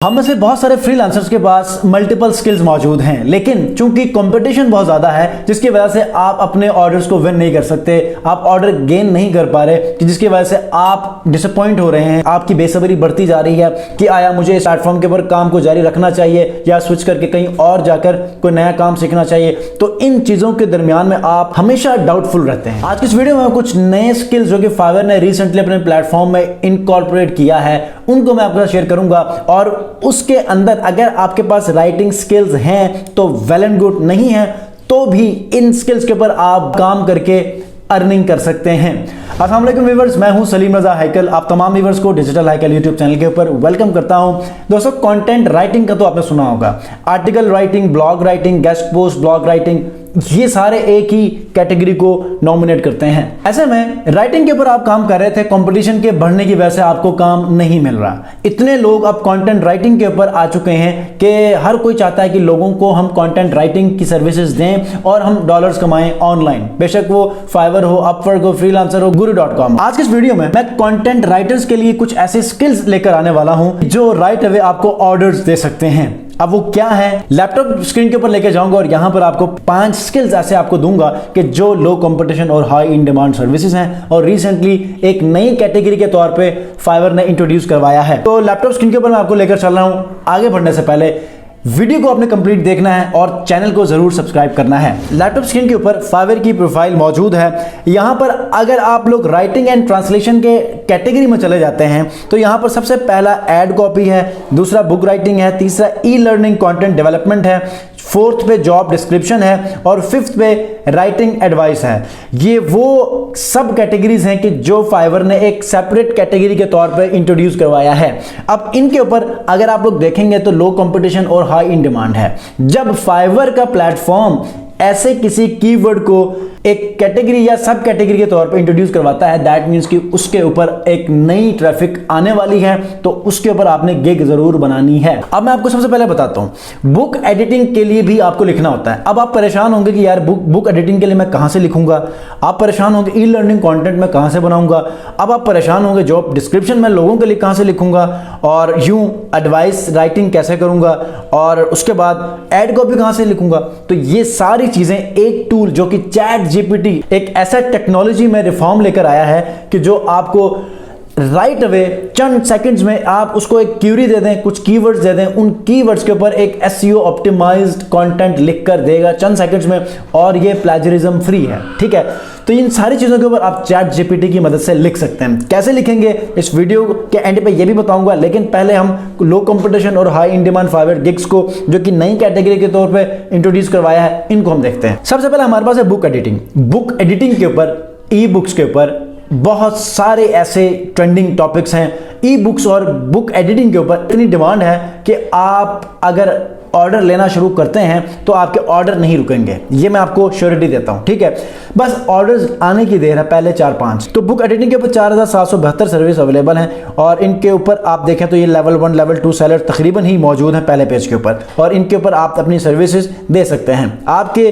हम में से बहुत सारे फ्रीलांसर्स के पास मल्टीपल स्किल्स मौजूद हैं, लेकिन चूंकि कंपटीशन बहुत ज़्यादा है जिसकी वजह से आप अपने ऑर्डर्स को विन नहीं कर सकते, आप ऑर्डर गेन नहीं कर पा रहे, जिसकी वजह से आप डिसअपॉइंट हो रहे हैं। आपकी बेसब्री बढ़ती जा रही है कि आया मुझे इस प्लेटफॉर्म के ऊपर काम को जारी रखना चाहिए या स्विच करके कहीं और जाकर कोई नया काम सीखना चाहिए। तो इन चीज़ों के दरमियान में आप हमेशा डाउटफुल रहते हैं। आज की इस वीडियो में कुछ नए स्किल्स जो कि फाइवर ने रिसेंटली अपने प्लेटफॉर्म में इनकॉर्पोरेट किया है उनको मैं आपके साथ शेयर करूंगा, और उसके अंदर अगर आपके पास राइटिंग स्किल्स हैं तो वेल एंड गुड, नहीं है तो भी इन स्किल्स के ऊपर आप काम करके अर्निंग कर सकते हैं। अस्सलाम वालेकुम व्यूअर्स, मैं हूं सलीम रजा हैकल। आप तमाम व्यूअर्स को डिजिटल हैकल यूट्यूब चैनल के ऊपर वेलकम करता हूं। दोस्तों, कंटेंट राइटिंग का तो आपने सुना होगा, article writing, blog writing, guest post blog writing, ये सारे एक ही कैटेगरी को नॉमिनेट करते हैं। ऐसे में राइटिंग के ऊपर आप काम कर रहे थे, कंपटीशन के बढ़ने की वजह से आपको काम नहीं मिल रहा। इतने लोग अब कंटेंट राइटिंग के ऊपर आ चुके हैं कि हर कोई चाहता है कि लोगों को हम कंटेंट राइटिंग की सर्विसेज दें और हम डॉलर्स कमाएं ऑनलाइन, बेशक वो फाइवर हो, अपवर्क हो, फ्रीलांसर हो, guru.com। आज के इस वीडियो में मैं कंटेंट राइटर्स के लिए कुछ ऐसे स्किल्स लेकर आने वाला हूं जो राइट अवे आपको ऑर्डर्स दे सकते हैं। अब वो क्या है, लैपटॉप स्क्रीन के ऊपर लेके जाऊंगा और यहां पर आपको 5 स्किल्स ऐसे आपको दूंगा कि जो लो कंपटीशन और हाई इन डिमांड सर्विसेज हैं और रिसेंटली एक नई कैटेगरी के तौर पे फाइवर ने इंट्रोड्यूस करवाया है। तो लैपटॉप स्क्रीन के ऊपर मैं आपको लेकर चल रहा हूं। आगे बढ़ने से पहले वीडियो को आपने कंप्लीट देखना है और चैनल को जरूर सब्सक्राइब करना है। लैपटॉप स्क्रीन के ऊपर फाइवर की प्रोफाइल मौजूद है। यहां पर अगर आप लोग राइटिंग एंड ट्रांसलेशन के कैटेगरी में चले जाते हैं तो यहां पर सबसे पहला एड कॉपी है, दूसरा बुक राइटिंग है, तीसरा ई लर्निंग कंटेंट डेवलपमेंट है, फोर्थ पे जॉब डिस्क्रिप्शन है और फिफ्थ पे राइटिंग एडवाइस है। ये वो सब कैटेगरीज हैं कि जो फाइवर ने एक सेपरेट कैटेगरी के तौर पे इंट्रोड्यूस करवाया है। अब इनके ऊपर अगर आप लोग देखेंगे तो लो कंपटीशन और हाई इन डिमांड है। जब फाइवर का प्लेटफॉर्म ऐसे किसी कीवर्ड को एक कैटेगरी या सब कैटेगरी के तौर पे इंट्रोड्यूस करवाता है, दैट मींस कि उसके ऊपर एक नई ट्रैफिक आने वाली है, तो उसके ऊपर आपने गिग जरूर बनानी है। अब मैं आपको सबसे पहले बताता हूं, बुक एडिटिंग के लिए भी आपको लिखना होता है। अब आप परेशान होंगे कि यार बुक एडिटिंग के लिए मैं कहां से लिखूंगा, आप परेशान होंगे ई लर्निंग कंटेंट मैं कहां से बनाऊंगा, अब आप परेशान होंगे जॉब डिस्क्रिप्शन में लोगों के लिए कहां से लिखूंगा, और यूं एडवाइस राइटिंग कैसे करूंगा, और उसके बाद एड कॉपी कहां से लिखूंगा। तो ये सारी चीजें एक टूल जो कि चैट जीपीटी, एक ऐसा टेक्नोलॉजी में रिफॉर्म लेकर आया है कि जो आपको राइट अवे चंद सेकंड्स में आप उसको एक क्यूरी दे दें, कुछ कीवर्ड्स दे दें, उन कीवर्ड्स के ऊपर एक एसईओ ऑप्टिमाइज्ड कंटेंट लिख कर देगा चंद सेकंड्स में, और ये प्लेजरिज्म फ्री है। ठीक है, तो इन सारी चीजों के ऊपर आप चैट जीपीटी की मदद से लिख सकते हैं। कैसे लिखेंगे इस वीडियो के एंड पे ये भी बताऊंगा, लेकिन पहले हम लो कंपटीशन और high in demand Fiverr gigs को जो कि नई कैटेगरी के तौर पे इंट्रोड्यूस करवाया है, इनको हम देखते हैं। सबसे पहले हमारे पास है बुक एडिटिंग। बुक एडिटिंग के ऊपर, ई बुक्स के ऊपर बहुत सारे ऐसे ट्रेंडिंग टॉपिक्स हैं। ई बुक्स और बुक एडिटिंग के ऊपर इतनी डिमांड है कि आप अगर ऑर्डर लेना शुरू करते हैं तो आपके ऑर्डर नहीं रुकेंगे, ये मैं आपको श्योरिटी देता हूं। ठीक है, बस ऑर्डर्स आने की देर है, पहले 4-5। तो बुक एडिटिंग के ऊपर 4772 सर्विस अवेलेबल हैं, और इनके ऊपर आप देखें तो ये लेवल 1 लेवल 2 सेलर तकरीबन ही मौजूद हैं पहले पेज के ऊपर, और इनके ऊपर आप अपनी सर्विसेज दे सकते हैं। आपके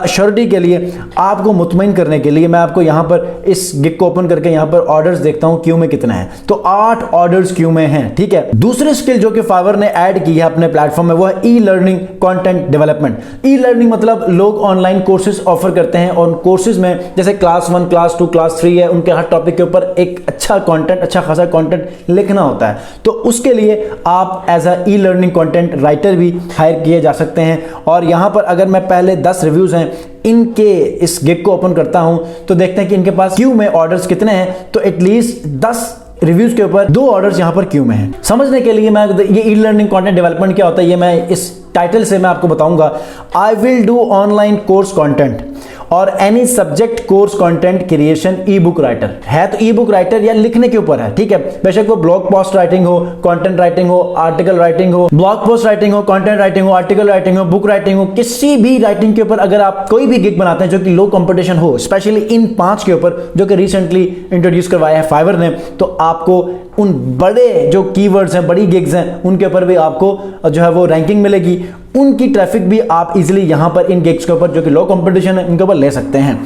श्योरिटी के लिए, आपको मुतमईन करने के लिए मैं आपको यहाँ पर इस गिग को ओपन करके यहाँ पर ऑर्डर्स देखता हूँ क्यू में कितना है। तो 8 ऑर्डर्स क्यू में हैं। ठीक है, दूसरी स्किल जो कि फाइवर ने ऐड की है अपने प्लेटफॉर्म में वो है ई learning content development. E learning मतलब लोग ऑनलाइन कोर्सेज ऑफर करते हैं, और कोर्सेज में जैसे क्लास 1, क्लास 2, क्लास 3 है, उनके हर टॉपिक के ऊपर एक अच्छा कंटेंट, अच्छा खासा कंटेंट लिखना होता है। तो उसके लिए आप as a e learning content writer भी हायर किए जा सकते हैं। और यहां पर अगर मैं पहले 10 रिव्यूज हैं इनके इस गिग को ओपन करता हूं तो देखते हैं कि इनके पास क्यू में ऑर्डर्स कितने हैं। तो एटलीस्ट 10 रिव्यूज के ऊपर 2 ऑर्डर्स यहां पर क्यू में हैं। समझने के लिए मैं ये ई लर्निंग कंटेंट डेवलपमेंट क्या होता है ये मैं इस टाइटल से मैं आपको बताऊंगा। I will do online course content और any subject course content creation E book writer. है तो ई बुक राइटर या लिखने के ऊपर है। ठीक है, बेशक वो ब्लॉग पोस्ट राइटिंग हो, कंटेंट राइटिंग हो, आर्टिकल राइटिंग हो, ब्लॉग पोस्ट राइटिंग हो, कंटेंट राइटिंग हो, आर्टिकल राइटिंग हो, बुक राइटिंग हो, किसी भी राइटिंग के ऊपर अगर आप कोई भी गिग बनाते हैं जो कि लो कंपटीशन हो, स्पेशली इन 5 के ऊपर जो कि रिसेंटली इंट्रोड्यूस करवाया है फाइवर ने, तो आपको उन बड़े जो कीवर्ड्स हैं, बड़ी गिग्स हैं, उनके ऊपर भी आपको जो है वो रैंकिंग मिलेगी। उनकी ट्रैफिक भी आप इजीली यहां पर इन गिग्स के ऊपर जो कि लो कंपटीशन है इनके ऊपर ले सकते हैं।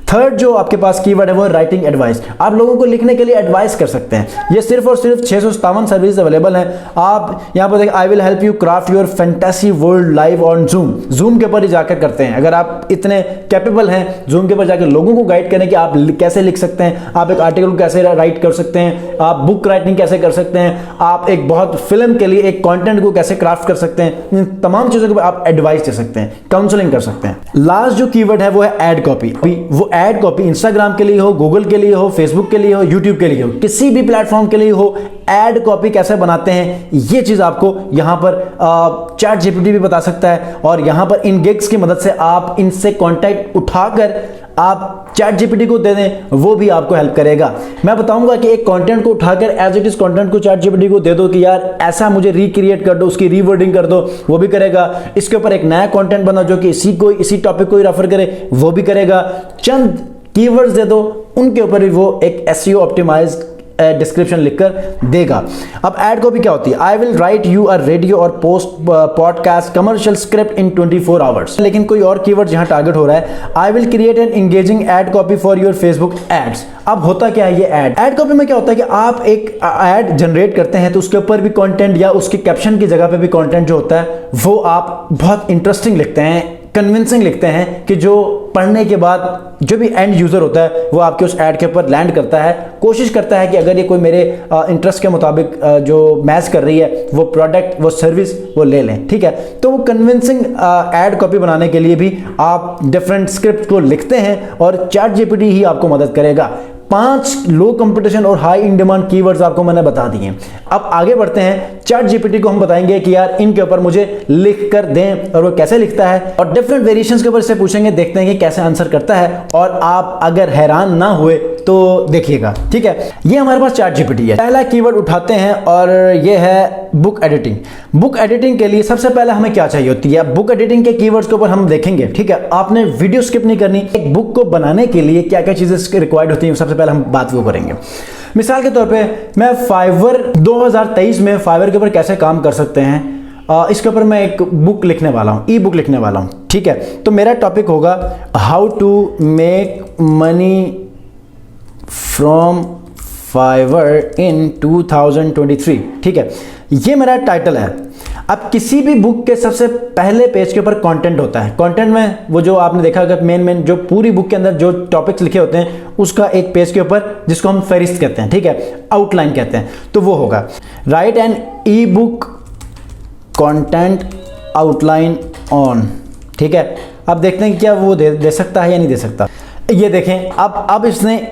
थर्ड जो आपके पास कीवर्ड है वो राइटिंग एडवाइस। आप लोगों को लिखने के लिए एडवाइस कर सकते हैं। ये सिर्फ और सिर्फ 657 सर्विस अवेलेबल है। आप यहाँ पर देखिए, I will help you craft your fantasy world live on zoom के ऊपर ही जाकर करते हैं। अगर आप इतने कैपेबल हैं जूम के ऊपर जाकर लोगों को गाइड करें कि आप कैसे लिख सकते हैं, आप एक आर्टिकल को कैसे राइट कर सकते हैं, आप बुक राइटिंग कैसे कर सकते हैं, आप एक बहुत फिल्म के लिए एक कंटेंट को कैसे क्राफ्ट कर सकते हैं, इन तमाम चीजों के आप एडवाइस दे सकते हैं, काउंसलिंग कर सकते हैं। लास्ट जो कीवर्ड है वो है ऐड कॉपी। वो ऐड कॉपी इंस्टाग्राम के लिए हो, गूगल के लिए हो, फेसबुक के लिए हो, यूट्यूब के लिए हो, किसी भी प्लेटफॉर्म के लिए हो, ऐड कॉपी कैसे बनाते हैं ये चीज आपको यहां पर चैट जीपीटी भी बता सकता है। और यहां पर इन गिग्स की मदद से आप इनसे कांटेक्ट उठाकर आप चैट जीपीटी को दे दें, वो भी आपको हेल्प करेगा। मैं बताऊंगा कि एक कंटेंट को उठाकर एज इट इज कंटेंट को चैट जीपीटी को दे दो कि यार ऐसा मुझे रिक्रिएट कर दो, उसकी रीवर्डिंग कर दो, वो भी करेगा। इसके ऊपर एक नया कंटेंट बनाओ जो कि इसी टॉपिक को ही रेफर करे, वो भी करेगा। चंद कीवर्ड्स दे दो, उनके ऊपर भी वो एक एसईओ ऑप्टिमाइज्ड डिस्क्रिप्शन लिखकर देगा। अब ऐड कॉपी क्या होती है? I will write you a radio और post podcast commercial script in 24 hours. लेकिन कोई और कीवर्ड यहां टारगेट हो रहा है। I will create an engaging ad copy for your Facebook ads. अब होता क्या है ये ऐड कॉपी में क्या होता है कि आप एक ऐड जनरेट करते हैं तो उसके ऊपर भी कंटेंट या उसके कैप्शन की जगह पे भी कंटेंट जो होता है वो आप बहुत इंटरेस्टिंग लिखते हैं, कन्विंसिंग लिखते हैं कि जो पढ़ने के बाद जो भी एंड यूजर होता है वो आपके उस ऐड के ऊपर लैंड करता है, कोशिश करता है कि अगर ये कोई मेरे इंटरेस्ट के मुताबिक जो मैच कर रही है वो प्रोडक्ट वो सर्विस वो ले लें। ठीक है, तो वो कन्विंसिंग ऐड कॉपी बनाने के लिए भी आप डिफरेंट स्क्रिप्ट को लिखते हैं और चैट जीपीटी ही आपको मदद करेगा। 5 लो कंपटीशन और हाई इन डिमांड कीवर्ड्स आपको मैंने बता दिए। अब आगे बढ़ते हैं, चैट जीपीटी को हम बताएंगे कि यार इनके ऊपर मुझे लिख कर दें और वो कैसे लिखता है, और डिफरेंट वेरिएशंस के ऊपर इससे पूछेंगे, देखते हैं कि कैसे आंसर करता है। और आप अगर हैरान ना हुए तो देखिएगा। ठीक है, ये हमारे पास चैट जीपीटी है। पहला कीवर्ड उठाते हैं और ये है बुक एडिटिंग। बुक एडिटिंग के लिए सबसे पहले हमें क्या चाहिए होती है? बुक एडिटिंग के कीवर्ड्स के ऊपर हम देखेंगे। ठीक है, आपने वीडियो स्किप नहीं करनी। एक बुक को बनाने के लिए क्या क्या चीजें रिक्वायर्ड होती हैं सबसे पहले हम बात वो करेंगे। मिसाल के तौर पे मैं फाइवर 2023 में फाइवर के ऊपर कैसे काम कर सकते हैं, इसके ऊपर मैं एक बुक लिखने वाला हूं, ई बुक लिखने वाला हूं। ठीक है, तो मेरा टॉपिक होगा how to make money from Fiverr in 2023। ठीक है, ये मेरा टाइटल है। अब किसी भी बुक के सबसे पहले पेज के ऊपर कंटेंट होता है। कंटेंट में वो जो आपने देखा होगा मेन जो पूरी बुक के अंदर जो टॉपिक्स लिखे होते हैं उसका एक पेज के ऊपर, जिसको हम फहरिस्त कहते हैं, ठीक है, आउटलाइन कहते हैं, तो वो होगा write an ebook content outline on. ठीक है, अब देखते हैं कि क्या वो दे सकता है या नहीं दे सकता। ये देखें, अब इसने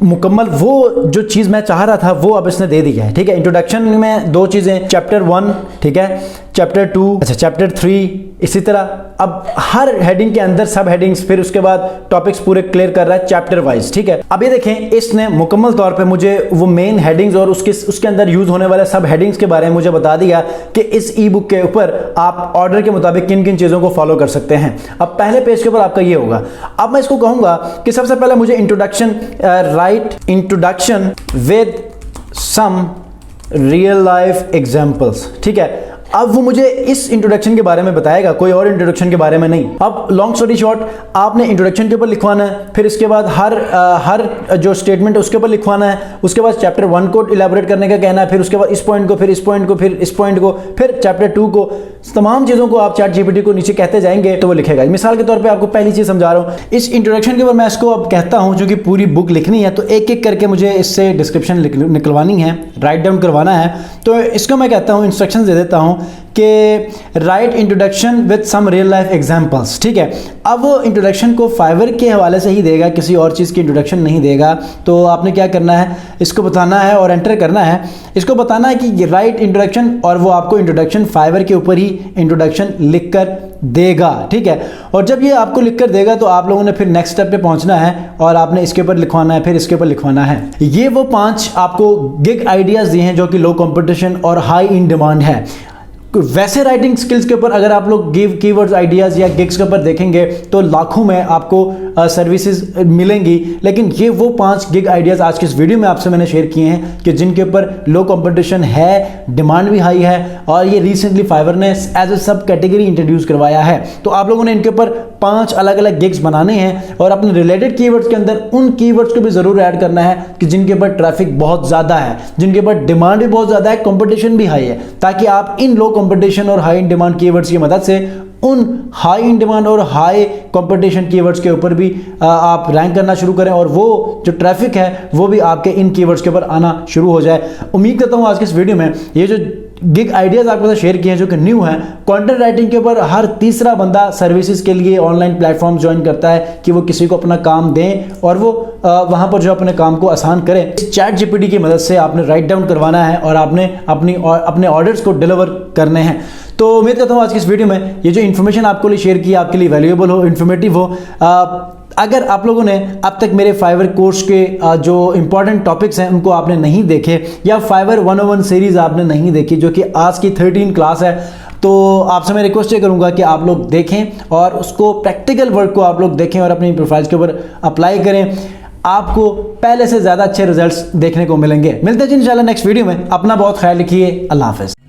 मुकम्मल वो जो चीज मैं चाह रहा था वो अब इसने दे दिया है। ठीक है, इंट्रोडक्शन में 2 चीजें, चैप्टर 1, ठीक है, चैप्टर 2, अच्छा चैप्टर 3, इसी तरह अब हर हेडिंग के अंदर सब हेडिंग्स, फिर उसके बाद टॉपिक्स पूरे क्लियर कर रहा है चैप्टर वाइज। ठीक है, अब ये देखें, इसने मुकम्मल तौर पे मुझे वो मेन हेडिंग्स और उसके अंदर यूज होने वाले सब हेडिंग्स के बारे में मुझे बता दिया कि इस ई बुक के ऊपर आप ऑर्डर के मुताबिक किन किन चीजों को फॉलो कर सकते हैं। अब पहले पेज के ऊपर आपका ये होगा। अब मैं इसको कहूंगा कि सबसे पहले मुझे introduction, write introduction with some real life examples. ठीक है, अब वो मुझे इस इंट्रोडक्शन के बारे में बताएगा, कोई और इंट्रोडक्शन के बारे में नहीं। अब लॉन्ग स्टोरी शॉर्ट, आपने इंट्रोडक्शन के ऊपर लिखवाना है, फिर इसके बाद हर जो स्टेटमेंट है उसके ऊपर लिखवाना है, उसके बाद चैप्टर 1 को इलैबोरेट करने का कहना है, फिर उसके बाद इस पॉइंट को, फिर इस पॉइंट को, फिर इस पॉइंट को, फिर चैप्टर 2 को, तमाम चीज़ों को आप चैट जीपीटी को नीचे कहते जाएंगे तो वो लिखेगा। मिसाल के तौर पे आपको पहली चीज़ समझा रहा हूँ, इस इंट्रोडक्शन के ऊपर मैं इसको अब कहता हूँ, चूंकि पूरी बुक लिखनी है तो एक एक करके मुझे इससे डिस्क्रिप्शन निकलवानी है, राइट डाउन करवाना है। तो इसको मैं कहता हूँ, इंस्ट्रक्शन दे देता हूँ कि write introduction with some real life examples. ठीक है, अब वो इंट्रोडक्शन को फाइवर के हवाले से ही देगा, किसी और चीज़ की इंट्रोडक्शन नहीं देगा। तो आपने क्या करना है, इसको बताना है और एंटर करना है, इसको बताना है कि राइट इंट्रोडक्शन, और वो आपको इंट्रोडक्शन फाइवर के ऊपर ही इंट्रोडक्शन लिख कर देगा। ठीक है, और जब ये आपको लिख कर देगा तो आप लोगों ने फिर नेक्स्ट स्टेप पे पहुंचना है और आपने इसके ऊपर लिखवाना है, फिर इसके ऊपर लिखवाना है। ये वो 5 आपको गिग आइडियाज दिए हैं जो कि लो कंपटीशन और हाई इन डिमांड है। वैसे राइटिंग स्किल्स के ऊपर अगर आप लोग कीवर्ड्स आइडियाज़ या गिग्स के ऊपर देखेंगे तो लाखों में आपको सर्विसेज मिलेंगी, लेकिन ये वो 5 गिग आइडियाज़ आज की इस वीडियो में आपसे मैंने शेयर किए हैं कि जिनके ऊपर लो कंपटीशन है, डिमांड भी हाई है, और ये रिसेंटली फाइवर ने एज ए सब कैटेगरी इंट्रोड्यूस करवाया है। तो आप लोगों ने इनके ऊपर 5 अलग अलग गिग्स बनाने हैं और अपने रिलेटेड कीवर्ड्स के अंदर उन कीवर्ड्स को भी जरूर ऐड करना है कि जिनके ऊपर ट्रैफिक बहुत ज्यादा है, जिनके ऊपर डिमांड भी बहुत ज्यादा है, कंपटीशन भी हाई है, ताकि आप इन लो कंपटीशन और हाई इन डिमांड कीवर्ड्स की मदद से उन हाई इन डिमांड और हाई कंपटीशन कीवर्ड्स के ऊपर भी आप रैंक करना शुरू करें और वो जो ट्रैफिक है वो भी आपके इन कीवर्ड्स के ऊपर आना शुरू हो जाए। उम्मीद करता हूँ आज के इस वीडियो में ये जो गिग आइडियाज आपके साथ शेयर किए हैं जो कि न्यू है, कंटेंट राइटिंग के ऊपर हर तीसरा बंदा सर्विसेज के लिए ऑनलाइन प्लेटफॉर्म ज्वाइन करता है कि वो किसी को अपना काम दें और वो वहां पर जो अपने काम को आसान करें। चैट जीपीटी की मदद से आपने राइट डाउन करवाना है और आपने अपने ऑर्डर्स को डिलीवर करने हैं। तो उम्मीद करता हूँ आज की इस वीडियो में ये जो इन्फॉर्मेशन आपको लिए शेयर की आपके लिए वैल्यूएबल हो, इन्फॉर्मेटिव हो। अगर आप लोगों ने अब तक मेरे फाइवर कोर्स के जो इंपॉर्टेंट टॉपिक्स हैं उनको आपने नहीं देखे या फाइवर 101 सीरीज आपने नहीं देखी जो कि आज की 13 क्लास है, तो आपसे मैं रिक्वेस्ट ये करूंगा कि आप लोग देखें और उसको प्रैक्टिकल वर्क को आप लोग देखें और अपनी प्रोफाइल्स के ऊपर अप्लाई करें। आपको पहले से ज़्यादा अच्छे रिजल्ट्स देखने को मिलेंगे। मिलते हैं इंशाल्लाह नेक्स्ट वीडियो में। अपना बहुत ख्याल रखिए। अल्लाह हाफिज़।